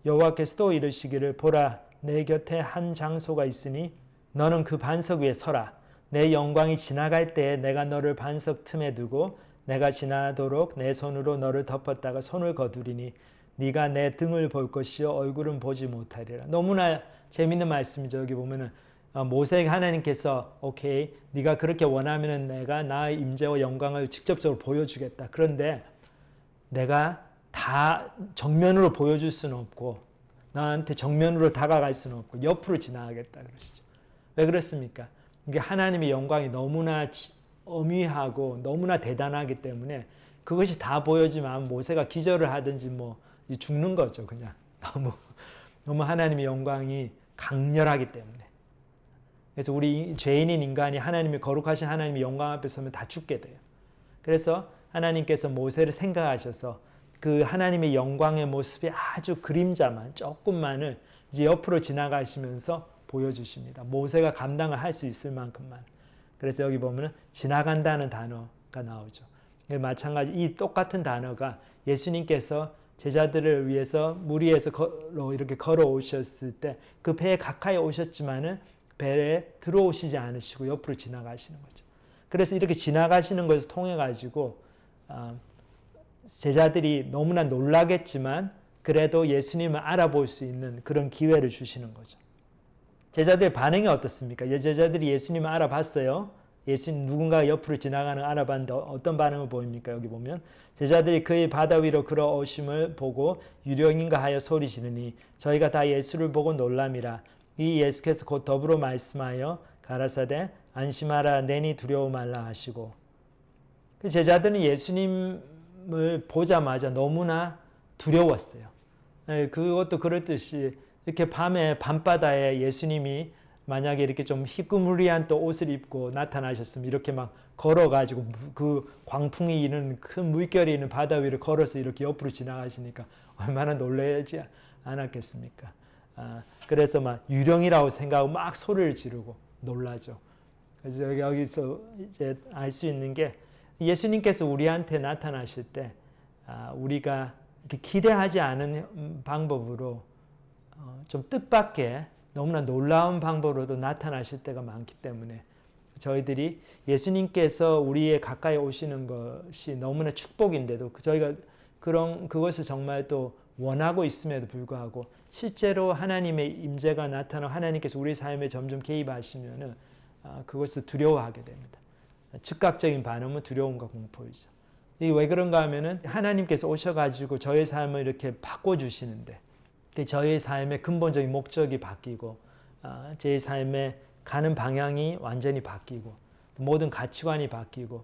여호와께서 또 이르시기를 보라 내 곁에 한 장소가 있으니 너는 그 반석 위에 서라. 내 영광이 지나갈 때에 내가 너를 반석 틈에 두고 내가 지나도록 내 손으로 너를 덮었다가 손을 거두리니 네가 내 등을 볼 것이요 얼굴은 보지 못하리라. 너무나 재밌는 말씀이죠. 여기 보면은 모세에게 하나님께서 오케이 네가 그렇게 원하면은 내가 나의 임재와 영광을 직접적으로 보여주겠다. 그런데 내가 다 정면으로 보여줄 수는 없고 나한테 정면으로 다가갈 수는 없고 옆으로 지나가겠다 그러시죠. 왜 그렇습니까? 이게 하나님의 영광이 너무나 어미하고 너무나 대단하기 때문에 그것이 다 보여지면 모세가 기절을 하든지 뭐 죽는 거죠. 그냥 너무 하나님의 영광이 강렬하기 때문에. 그래서 우리 죄인인 인간이 하나님의 거룩하신 하나님의 영광 앞에 서면 다 죽게 돼요. 그래서 하나님께서 모세를 생각하셔서 그 하나님의 영광의 모습이 아주 그림자만 조금만을 이제 옆으로 지나가시면서 보여주십니다. 모세가 감당을 할 수 있을 만큼만. 그래서 여기 보면 지나간다는 단어가 나오죠. 마찬가지 이 똑같은 단어가 예수님께서 제자들을 위해서 물 위에서 이렇게 걸어오셨을 때 그 배에 가까이 오셨지만은 배에 들어오시지 않으시고 옆으로 지나가시는 거죠. 그래서 이렇게 지나가시는 것을 통해 가지고 제자들이 너무나 놀라겠지만 그래도 예수님을 알아볼 수 있는 그런 기회를 주시는 거죠. 제자들의 반응이 어떻습니까? 제자들이 예수님을 알아봤어요. 예수님 누군가 옆으로 지나가는 알아봤는데 어떤 반응을 보입니까? 여기 보면 제자들이 그의 바다 위로 걸어오심을 보고 유령인가 하여 소리지르니 저희가 다 예수를 보고 놀람이라. 이 예수께서 곧 더불어 말씀하여 가라사대 안심하라 내니 두려워 말라 하시고. 그 제자들은 예수님을 보자마자 너무나 두려웠어요. 그것도 그렇듯이 이렇게 밤에 밤바다에 예수님이 만약에 이렇게 좀 희끄무리한 또 옷을 입고 나타나셨으면 이렇게 막 걸어가지고 그 광풍이 있는 큰 물결이 있는 바다 위를 걸어서 이렇게 옆으로 지나가시니까 얼마나 놀라지 않았겠습니까? 그래서 막 유령이라고 생각하고 막 소리를 지르고 놀라죠. 그래서 여기서 이제 알 수 있는 게 예수님께서 우리한테 나타나실 때 우리가 이렇게 기대하지 않은 방법으로 좀 뜻밖의 너무나 놀라운 방법으로도 나타나실 때가 많기 때문에 저희들이 예수님께서 우리의 가까이 오시는 것이 너무나 축복인데도 저희가 그것을 정말 또 원하고 있음에도 불구하고 실제로 하나님의 임재가 나타나 하나님께서 우리 삶에 점점 개입하시면은 그것을 두려워하게 됩니다. 즉각적인 반응은 두려움과 공포이죠. 이게 왜 그런가 하면은 하나님께서 오셔가지고 저의 삶을 이렇게 바꿔주시는데 저의 삶의 근본적인 목적이 바뀌고 제 삶의 가는 방향이 완전히 바뀌고 모든 가치관이 바뀌고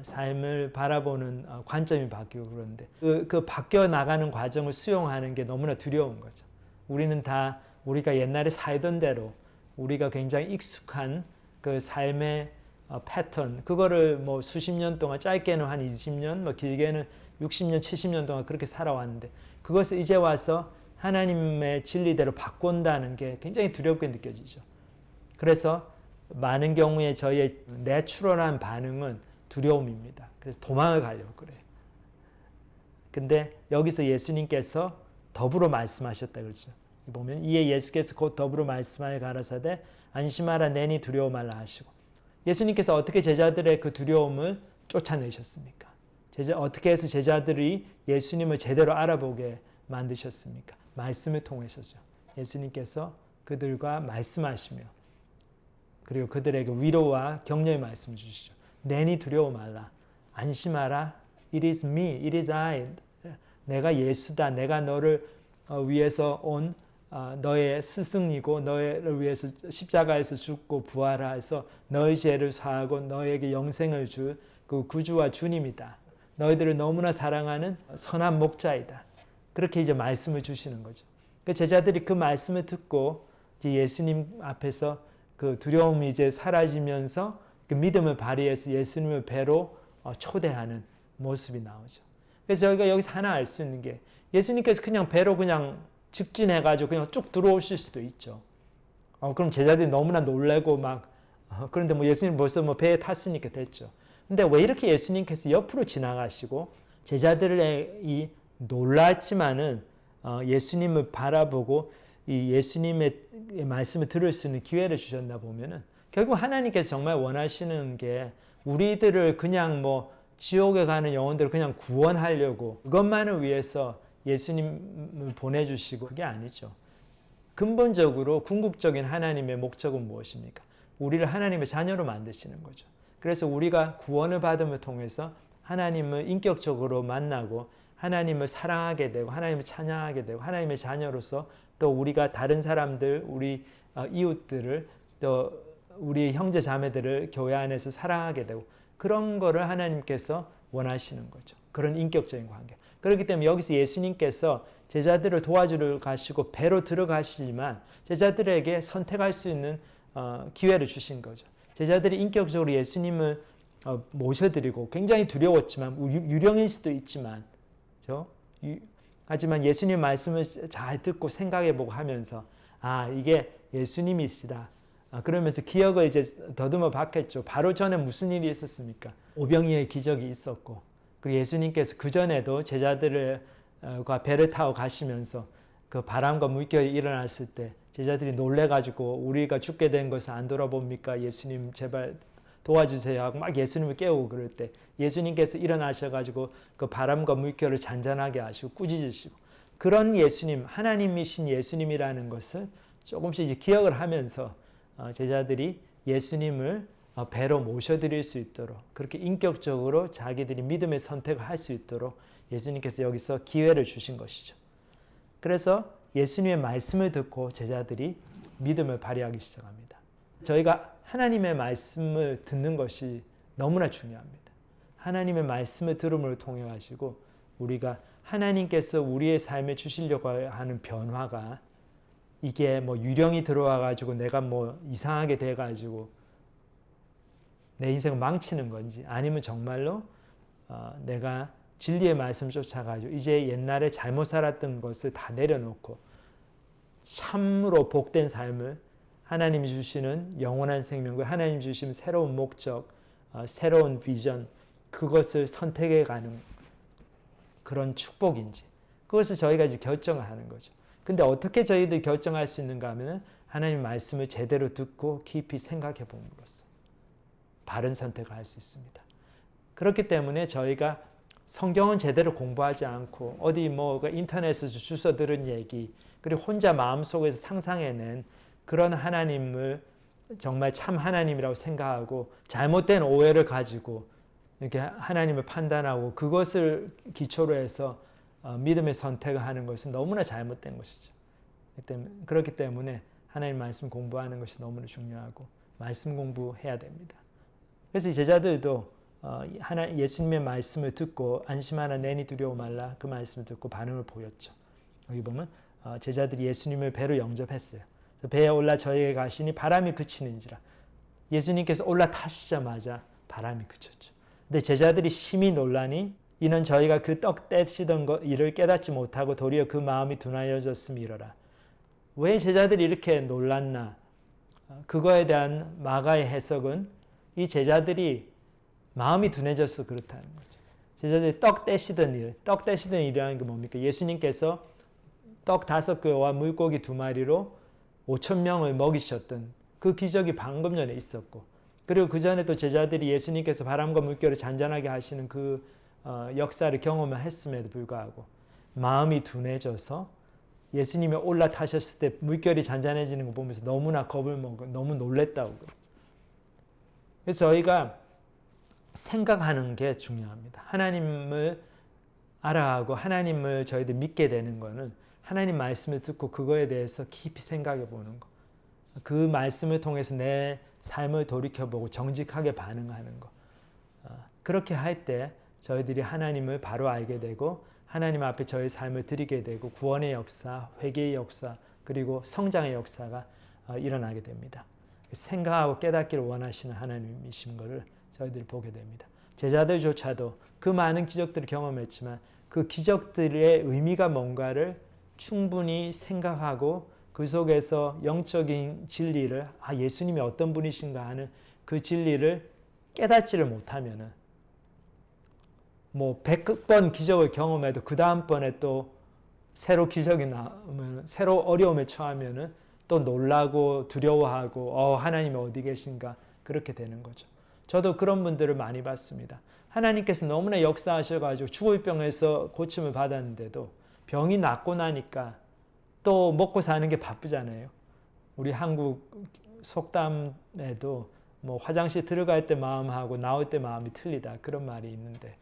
삶을 바라보는 관점이 바뀌고 그런데 그 바뀌어 나가는 과정을 수용하는 게 너무나 두려운 거죠. 우리는 다 우리가 옛날에 살던 대로 우리가 굉장히 익숙한 그 삶의 패턴 그거를 뭐 수십 년 동안 짧게는 한 20년 뭐 길게는 60년 70년 동안 그렇게 살아왔는데 그것을 이제 와서 하나님의 진리대로 바꾼다는 게 굉장히 두렵게 느껴지죠. 그래서 많은 경우에 저희의 내추럴한 반응은 두려움입니다. 그래서 도망을 가려고 그래요. 근데 여기서 예수님께서 더불어 말씀하셨다 그러죠. 보면 이에 예수께서 곧 더불어 말씀하여 가라사대 안심하라 내니 두려워 말라 하시고 예수님께서 어떻게 제자들의 그 두려움을 쫓아내셨습니까? 어떻게 해서 제자들이 예수님을 제대로 알아보게 만드셨습니까? 말씀을 통해서죠. 예수님께서 그들과 말씀하시며 그리고 그들에게 위로와 격려의 말씀 주시죠. 내니 두려워 말라. 안심하라. It is me. It is I. 내가 예수다. 내가 너를 위해서 온 너의 스승이고 너를 위해서 십자가에서 죽고 부활해서 너의 죄를 사하고 너에게 영생을 줄 그 구주와 주님이다. 너희들을 너무나 사랑하는 선한 목자이다. 그렇게 이제 말씀을 주시는 거죠. 그 제자들이 그 말씀을 듣고 이제 예수님 앞에서 그 두려움이 이제 사라지면서 그 믿음을 발휘해서 예수님을 배로 초대하는 모습이 나오죠. 그래서 저희가 여기서 하나 알 수 있는 게 예수님께서 그냥 배로 그냥 직진해가지고 그냥 쭉 들어오실 수도 있죠. 그럼 제자들이 너무나 놀래고 막 그런데 뭐 예수님 벌써 뭐 배에 탔으니까 됐죠. 근데 왜 이렇게 예수님께서 옆으로 지나가시고 제자들이 놀랐지만은 예수님을 바라보고 이 예수님의 말씀을 들을 수 있는 기회를 주셨나 보면은 결국 하나님께서 정말 원하시는 게 우리들을 그냥 뭐 지옥에 가는 영혼들을 그냥 구원하려고 그것만을 위해서 예수님을 보내주시고 그게 아니죠. 근본적으로 궁극적인 하나님의 목적은 무엇입니까? 우리를 하나님의 자녀로 만드시는 거죠. 그래서 우리가 구원을 받음을 통해서 하나님을 인격적으로 만나고 하나님을 사랑하게 되고 하나님을 찬양하게 되고 하나님의 자녀로서 또 우리가 다른 사람들, 우리 이웃들을 또 우리 형제 자매들을 교회 안에서 사랑하게 되고 그런 거를 하나님께서 원하시는 거죠. 그런 인격적인 관계. 그렇기 때문에 여기서 예수님께서 제자들을 도와주러 가시고 배로 들어가시지만 제자들에게 선택할 수 있는 기회를 주신 거죠. 제자들이 인격적으로 예수님을 모셔드리고 굉장히 두려웠지만 유령일 수도 있지만 하지만 예수님 말씀을 잘 듣고 생각해보고 하면서 이게 예수님이시다. 그러면서 기억을 이제 더듬어 봤겠죠. 바로 전에 무슨 일이 있었습니까? 오병이어의 기적이 있었고 그리고 예수님께서 그 전에도 제자들과 배를 타고 가시면서 그 바람과 물결이 일어났을 때 제자들이 놀래가지고 우리가 죽게 된 것을 안 돌아봅니까? 예수님 제발 도와주세요 하고 막 예수님을 깨우고 그럴 때 예수님께서 일어나셔가지고 그 바람과 물결을 잔잔하게 하시고 꾸짖으시고 그런 예수님, 하나님이신 예수님이라는 것을 조금씩 이제 기억을 하면서 제자들이 예수님을 배로 모셔드릴 수 있도록 그렇게 인격적으로 자기들이 믿음의 선택을 할 수 있도록 예수님께서 여기서 기회를 주신 것이죠. 그래서 예수님의 말씀을 듣고 제자들이 믿음을 발휘하기 시작합니다. 저희가 하나님의 말씀을 듣는 것이 너무나 중요합니다. 하나님의 말씀을 들음을 통해 가지고 우리가 하나님께서 우리의 삶에 주시려고 하는 변화가 이게 뭐 유령이 들어와 가지고 내가 뭐 이상하게 돼 가지고 내 인생을 망치는 건지 아니면 정말로 내가 진리의 말씀 쫓아가지고 이제 옛날에 잘못 살았던 것을 다 내려놓고 참으로 복된 삶을 하나님이 주시는 영원한 생명과 하나님이 주시는 새로운 목적, 새로운 비전 그것을 선택해 가는 그런 축복인지 그것을 저희가 이제 결정을 하는 거죠. 근데 어떻게 저희들 결정할 수 있는가 하면은 하나님 말씀을 제대로 듣고 깊이 생각해 봄으로써 바른 선택을 할 수 있습니다. 그렇기 때문에 저희가 성경은 제대로 공부하지 않고 어디 뭐 인터넷에서 주워 들은 얘기 그리고 혼자 마음속에서 상상해낸 그런 하나님을 정말 참 하나님이라고 생각하고 잘못된 오해를 가지고 이렇게 하나님을 판단하고 그것을 기초로 해서 믿음의 선택을 하는 것은 너무나 잘못된 것이죠. 그렇기 때문에 하나님 말씀 공부하는 것이 너무나 중요하고 말씀 공부해야 됩니다. 그래서 이 제자들도 예수님의 말씀을 듣고 안심하라 내니 두려워 말라 그 말씀을 듣고 반응을 보였죠. 여기 보면 제자들이 예수님을 배로 영접했어요. 배에 올라 저에게 가시니 바람이 그치는지라. 예수님께서 올라타시자마자 바람이 그쳤죠. 근데 제자들이 심히 놀라니 이는 저희가 그 떡 떼시던 일을 깨닫지 못하고 도리어 그 마음이 둔하여졌음이로라. 왜 제자들이 이렇게 놀랐나? 그거에 대한 마가의 해석은 이 제자들이 마음이 둔해져서 그렇다는 거죠. 제자들이 떡 떼시던 일, 떡 떼시던 일이라는 게 뭡니까? 예수님께서 떡 5개와 물고기 2마리로 5,000명을 먹이셨던 그 기적이 방금 전에 있었고 그리고 그 전에 또 제자들이 예수님께서 바람과 물결을 잔잔하게 하시는 그 역사를 경험을 했음에도 불구하고 마음이 둔해져서 예수님이 올라타셨을 때 물결이 잔잔해지는 거 보면서 너무나 겁을 먹고 너무 놀랬다고 그랬죠. 그래서 저희가 생각하는 게 중요합니다. 하나님을 알아가고 하나님을 저희들 믿게 되는 거는 하나님 말씀을 듣고 그거에 대해서 깊이 생각해 보는 거. 그 말씀을 통해서 내 삶을 돌이켜보고 정직하게 반응하는 거. 그렇게 할 때 저희들이 하나님을 바로 알게 되고 하나님 앞에 저희 삶을 드리게 되고 구원의 역사, 회개의 역사, 그리고 성장의 역사가 일어나게 됩니다. 생각하고 깨닫기를 원하시는 하나님이신 것을 저희들이 보게 됩니다. 제자들조차도 그 많은 기적들을 경험했지만 그 기적들의 의미가 뭔가를 충분히 생각하고 그 속에서 영적인 진리를 예수님이 어떤 분이신가 하는 그 진리를 깨닫지를 못하면은 뭐 100번 기적을 경험해도 그 다음번에 또 새로 기적이 나오면 새로 어려움에 처하면은 또 놀라고 두려워하고 하나님이 어디 계신가 그렇게 되는 거죠. 저도 그런 분들을 많이 봤습니다. 하나님께서 너무나 역사하셔가지고 죽을 병에서 고침을 받았는데도 병이 낫고 나니까 또 먹고 사는 게 바쁘잖아요. 우리 한국 속담에도 뭐 화장실 들어갈 때 마음하고 나올 때 마음이 틀리다 그런 말이 있는데,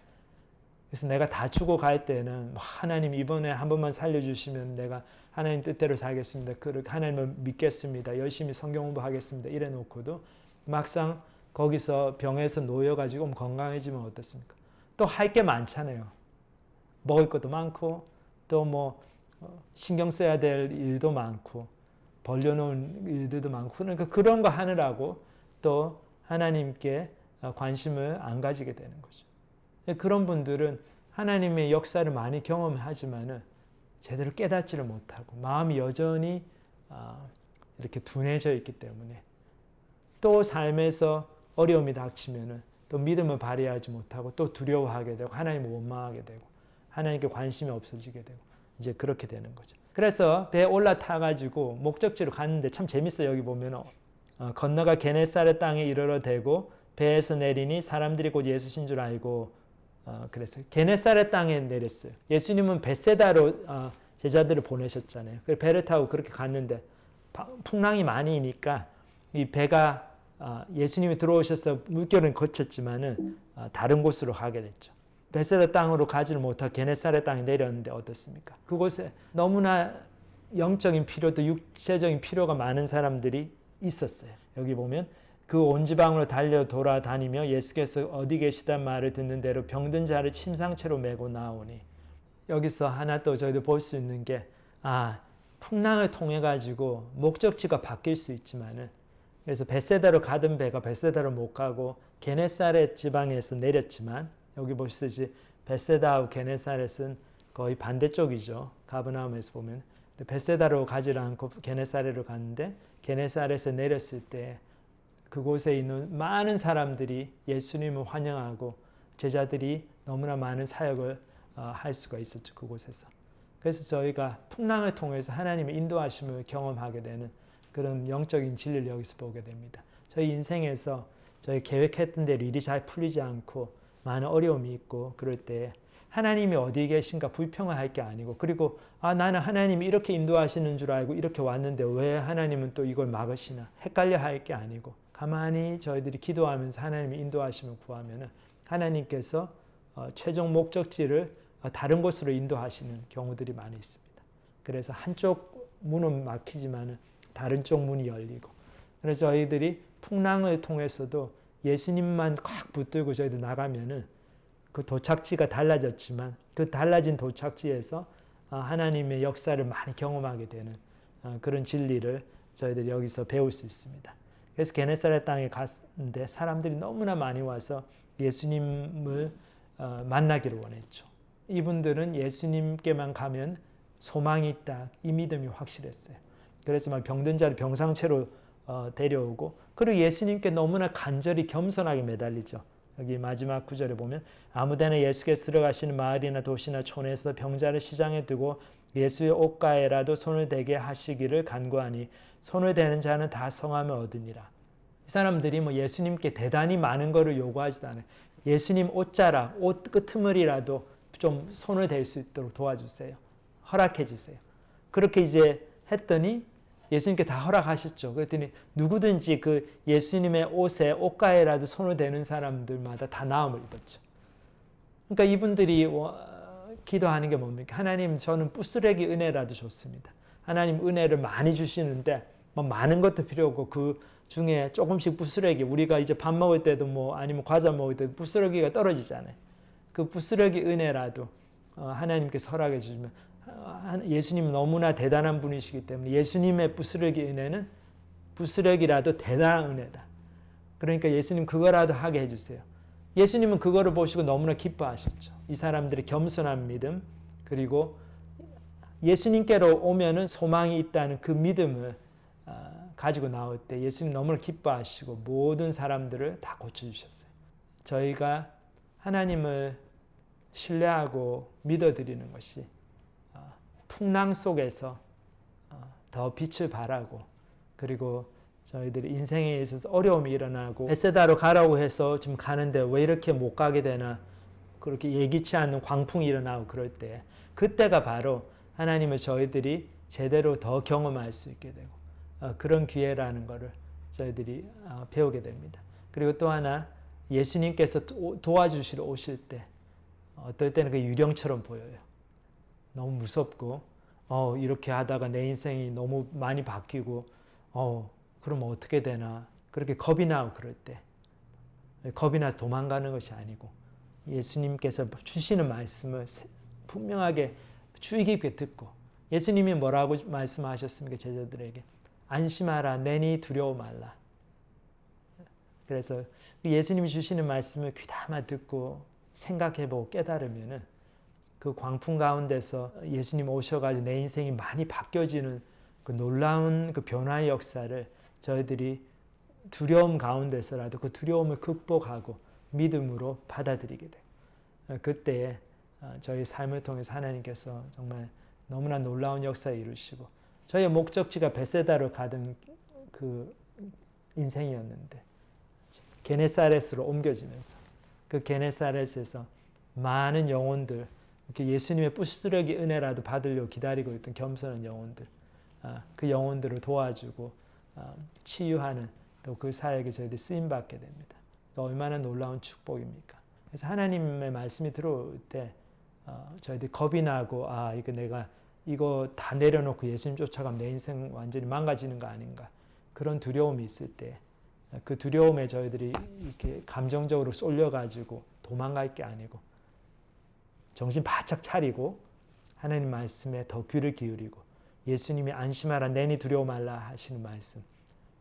그래서 내가 다 죽어갈 때는 하나님 이번에 한 번만 살려주시면 내가 하나님 뜻대로 살겠습니다. 하나님을 믿겠습니다. 열심히 성경 공부하겠습니다. 이래 놓고도 막상 거기서 병에서 놓여가지고 건강해지면 어떻습니까? 또 할 게 많잖아요. 먹을 것도 많고 또 뭐 신경 써야 될 일도 많고 벌려놓은 일들도 많고, 그러니까 그런 거 하느라고 또 하나님께 관심을 안 가지게 되는 거죠. 그런 분들은 하나님의 역사를 많이 경험하지만은 제대로 깨닫지를 못하고 마음이 여전히 이렇게 둔해져 있기 때문에 또 삶에서 어려움이 닥치면은 또 믿음을 발휘하지 못하고 또 두려워하게 되고 하나님을 원망하게 되고 하나님께 관심이 없어지게 되고 이제 그렇게 되는 거죠. 그래서 배에 올라타가지고 목적지로 갔는데 참 재밌어요. 여기 보면 건너가 게네사렛 땅에 이르러 대고 배에서 내리니 사람들이 곧 예수신 줄 알고 그랬어요. 게네사렛 땅에 내렸어요. 예수님은 벳세다로 제자들을 보내셨잖아요. 그래서 배를 타고 그렇게 갔는데 풍랑이 많이니까 이 배가 예수님이 들어오셔서 물결은 거쳤지만은 다른 곳으로 가게 됐죠. 벳세다 땅으로 가지를 못하고 게네사렛 땅에 내렸는데 어떻습니까? 그곳에 너무나 영적인 필요도 육체적인 필요가 많은 사람들이 있었어요. 여기 보면 그 온 지방으로 달려 돌아다니며 예수께서 어디 계시단 말을 듣는 대로 병든 자를 침상채로 메고 나오니, 여기서 하나 또 저희도 볼 수 있는 게 풍랑을 통해 가지고 목적지가 바뀔 수 있지만은, 그래서 벳세다로 가던 배가 벳세다로 못 가고 게네사렛 지방에서 내렸지만, 여기 보시듯이 벳세다하고 게네사렛은 거의 반대쪽이죠. 가버나움에서 보면. 벳세다로 가지 않고 게네사렛으로 갔는데 게네사렛에 내렸을 때 그곳에 있는 많은 사람들이 예수님을 환영하고 제자들이 너무나 많은 사역을 할 수가 있었죠. 그곳에서. 그래서 저희가 풍랑을 통해서 하나님의 인도하심을 경험하게 되는 그런 영적인 진리를 여기서 보게 됩니다. 저희 인생에서 저희 계획했던 대로 일이 잘 풀리지 않고 많은 어려움이 있고 그럴 때 하나님이 어디 계신가 불평할 게 아니고, 그리고 나는 하나님이 이렇게 인도하시는 줄 알고 이렇게 왔는데 왜 하나님은 또 이걸 막으시나 헷갈려 할 게 아니고, 가만히 저희들이 기도하면서 하나님의 인도하심을 구하면 하나님께서 최종 목적지를 다른 곳으로 인도하시는 경우들이 많이 있습니다. 그래서 한쪽 문은 막히지만 다른 쪽 문이 열리고, 그래서 저희들이 풍랑을 통해서도 예수님만 꽉 붙들고 저희들 나가면은 그 도착지가 달라졌지만 그 달라진 도착지에서 하나님의 역사를 많이 경험하게 되는 그런 진리를 저희들이 여기서 배울 수 있습니다. 그래서 게네사렛 땅에 갔는데 사람들이 너무나 많이 와서 예수님을 만나기를 원했죠. 이분들은 예수님께만 가면 소망이 있다, 이 믿음이 확실했어요. 그래서 막 병든 자를 병상채로 데려오고, 그리고 예수님께 너무나 간절히 겸손하게 매달리죠. 여기 마지막 구절에 보면 아무데나 예수께서 들어가시는 마을이나 도시나 촌에서 병자를 시장에 두고 예수의 옷가에라도 손을 대게 하시기를 간구하니 손을 대는 자는 다 성함을 얻으니라. 이 사람들이 뭐 예수님께 대단히 많은 것을 요구하지도 않아요. 예수님 옷자락, 옷 끄트머리라도 좀 손을 댈 수 있도록 도와주세요. 허락해 주세요. 그렇게 이제 했더니 예수님께 다 허락하셨죠. 그랬더니 누구든지 그 예수님의 옷에 옷가에라도 손을 대는 사람들마다 다 나음을 입었죠. 그러니까 이분들이 기도하는 게 뭡니까? 하나님, 저는 부스러기 은혜라도 좋습니다. 하나님 은혜를 많이 주시는데 뭐 많은 것도 필요 없고 그 중에 조금씩 부스러기, 우리가 이제 밥 먹을 때도 뭐 아니면 과자 먹을 때도 부스러기가 떨어지잖아요. 그 부스러기 은혜라도 하나님께서 허락해 주시면, 예수님 너무나 대단한 분이시기 때문에 예수님의 부스러기 은혜는 부스러기라도 대단한 은혜다. 그러니까 예수님 그거라도 하게 해주세요. 예수님은 그거를 보시고 너무나 기뻐하셨죠. 이 사람들의 겸손한 믿음, 그리고 예수님께로 오면은 소망이 있다는 그 믿음을 가지고 나올 때 예수님 너무나 기뻐하시고 모든 사람들을 다 고쳐주셨어요. 저희가 하나님을 신뢰하고 믿어드리는 것이 풍랑 속에서 더 빛을 발하고, 그리고 저희들이 인생에 있어서 어려움이 일어나고 베세다로 가라고 해서 지금 가는데 왜 이렇게 못 가게 되나, 그렇게 예기치 않는 광풍이 일어나고 그럴 때, 그때가 바로 하나님을 저희들이 제대로 더 경험할 수 있게 되고 그런 기회라는 것을 저희들이 배우게 됩니다. 그리고 또 하나, 예수님께서 도와주시러 오실 때 어떨 때는 그 유령처럼 보여요. 너무 무섭고 이렇게 하다가 내 인생이 너무 많이 바뀌고 그럼 어떻게 되나, 그렇게 겁이 나고 그럴 때 겁이 나서 도망가는 것이 아니고 예수님께서 주시는 말씀을 분명하게 주의 깊게 듣고, 예수님이 뭐라고 말씀하셨습니까? 제자들에게 안심하라, 내니 두려워 말라. 그래서 예수님이 주시는 말씀을 귀담아 듣고 생각해보고 깨달으면은 그 광풍 가운데서 예수님 오셔가지고 내 인생이 많이 바뀌어지는 그 놀라운 그 변화의 역사를 저희들이 두려움 가운데서라도 그 두려움을 극복하고 믿음으로 받아들이게 돼요. 그때 저희 삶을 통해서 하나님께서 정말 너무나 놀라운 역사를 이루시고, 저희의 목적지가 베세다로 가던 그 인생이었는데 게네사렛으로 옮겨지면서 그 게네사렛에서 많은 영혼들, 이렇게 예수님의 부스러기 은혜라도 받으려고 기다리고 있던 겸손한 영혼들, 그 영혼들을 도와주고 치유하는 또 그 사역에 저희들이 쓰임받게 됩니다. 얼마나 놀라운 축복입니까? 그래서 하나님의 말씀이 들어올 때 저희들이 겁이 나고 이거 내가 이거 다 내려놓고 예수님 쫓아가면 내 인생 완전히 망가지는 거 아닌가, 그런 두려움이 있을 때 그 두려움에 저희들이 이렇게 감정적으로 쏠려가지고 도망갈 게 아니고 정신 바짝 차리고 하나님 말씀에 더 귀를 기울이고, 예수님이 안심하라, 내니 두려워 말라 하시는 말씀,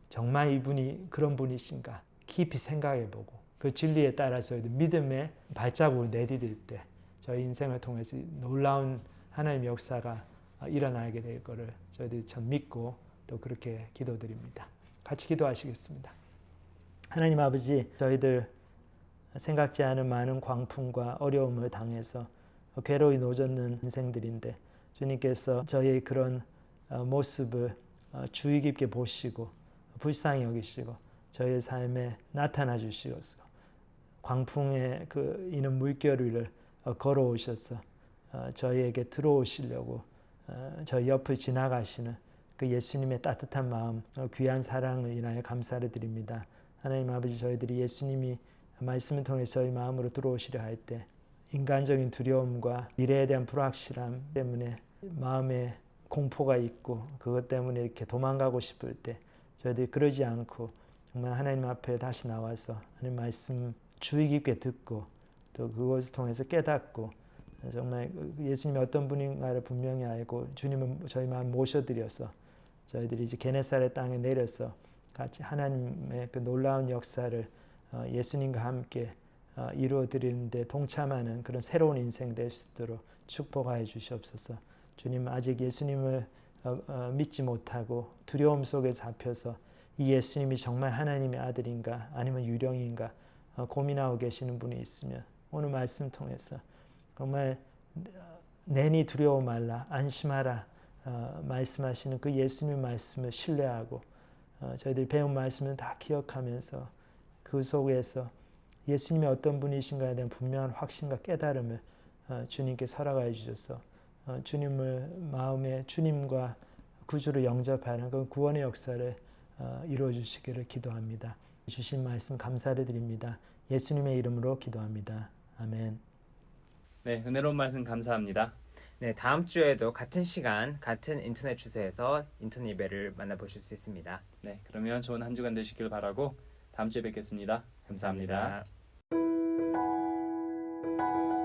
정말 이분이 그런 분이신가 깊이 생각해보고 그 진리에 따라서 믿음의 발자국을 내디딜 때 저희 인생을 통해서 놀라운 하나님의 역사가 일어나게 될 것을 저희들이 참 믿고 또 그렇게 기도드립니다. 같이 기도하시겠습니다. 하나님 아버지, 저희들 생각지 않은 많은 광풍과 어려움을 당해서 괴로이 노젓는 인생들인데, 주님께서 저희의 그런 모습을 주의 깊게 보시고 불쌍히 여기시고 저희의 삶에 나타나 주시옵소서. 광풍에 그 이는 물결 위를 걸어오셔서 저희에게 들어오시려고 저희 옆을 지나가시는 그 예수님의 따뜻한 마음, 귀한 사랑을 인하여 감사를 드립니다. 하나님 아버지, 저희들이 예수님이 말씀을 통해 저희 마음으로 들어오시려 할 때 인간적인 두려움과 미래에 대한 불확실함 때문에 마음에 공포가 있고 그것 때문에 이렇게 도망가고 싶을 때 저희들이 그러지 않고 정말 하나님 앞에 다시 나와서 하나님 말씀 주의 깊게 듣고 또 그것을 통해서 깨닫고 정말 예수님이 어떤 분인가를 분명히 알고 주님을 저희 마음 모셔드려서 저희들이 이제 게네사렛 땅에 내려서 같이 하나님의 그 놀라운 역사를 예수님과 함께 이루어드리는데 동참하는 그런 새로운 인생 될 수 있도록 축복하여 주시옵소서. 주님, 아직 예수님을 믿지 못하고 두려움 속에 잡혀서 이 예수님이 정말 하나님의 아들인가 아니면 유령인가 고민하고 계시는 분이 있으면 오늘 말씀 통해서 정말 내니 두려워 말라, 안심하라 말씀하시는 그 예수님 말씀을 신뢰하고 저희들이 배운 말씀을 다 기억하면서 그 속에서 예수님이 어떤 분이신가에 대한 분명한 확신과 깨달음을 주님께 허락하여 주셔서 주님을 마음에 주님과 구주를 영접하는 그 구원의 역사를 이루어 주시기를 기도합니다. 주신 말씀 감사를 드립니다. 예수님의 이름으로 기도합니다. 아멘. 네, 은혜로운 말씀 감사합니다. 네, 다음 주에도 같은 시간, 같은 인터넷 주소에서 인터넷 예배를 만나보실 수 있습니다. 네, 그러면 좋은 한 주간 되시길 바라고 다음 주에 뵙겠습니다. 감사합니다. 감사합니다.